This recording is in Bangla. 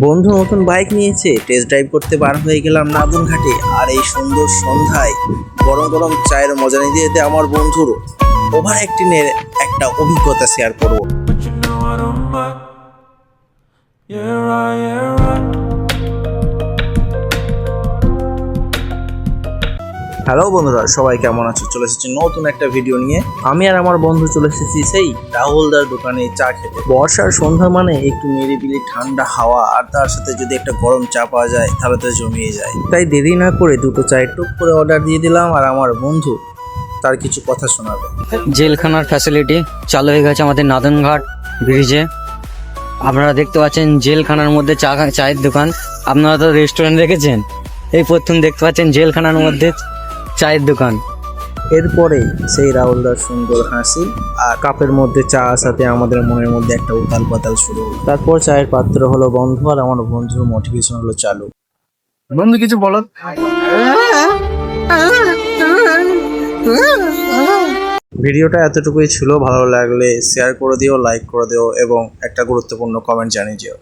বন্ধু নতুন বাইক নিয়েছে, টেস্ট ড্রাইভ করতে বার হয়ে গেলাম নাদুন ঘাটে। আর এই সুন্দর সন্ধ্যায় গরম গরম চায়ের মজা নিতে যেতে আমার বন্ধুর ওভার অ্যাক্টিংয়ের একটা অভিজ্ঞতা শেয়ার করব। But you know I don't mind. Yeah, right, yeah, right. Hello বন্ধুরা, সবাই কেমন আছো? চলে এসেছি নতুন একটা ভিডিও নিয়ে। আমি আর আমার বন্ধু চলে এসেছি সেই রাহুলদার দোকানে চা খেতে। বর্ষার সন্ধ্যা মানে একটু নিরিবিলি ঠান্ডা হাওয়া, আর তার সাথে যদি একটা গরম চা পাওয়া যায় তাহলে তো জমিয়ে যায়। তাই দেরি না করে দুটো চায়ের টুক করে অর্ডার দিয়ে দিলাম, আর আমার বন্ধু তার কিছু কথা শোনাবে। জেলখানার ফ্যাসিলিটি চালু হয়ে গেছে আমাদের নাদনঘাট ব্রিজে। আপনারা দেখতে পাচ্ছেন জেলখানার মধ্যে চায়ের দোকান। আপনারা তো রেস্টুরেন্ট দেখেছেন, এই প্রথম দেখতে পাচ্ছেন জেলখানার মধ্যে চায়ের দোকান। এরপরে সেই রাহুলদার সুন্দর হাসি আর কাপের মধ্যে চা আসাতে আমাদের মনের মধ্যে একটা উতাল পাতাল শুরু হলো। তারপর চায়ের পাত্র হলো বন্ধ, আর আমার বন্ধুর মোটিভেশন হলো চালু। বন্ধু কিছু বলো। ভিডিওটা এতটুকুই ছিল, ভালো লাগলে শেয়ার করে দিও, লাইক করে দিও এবং একটা গুরুত্বপূর্ণ কমেন্ট জানিয়ে দিও।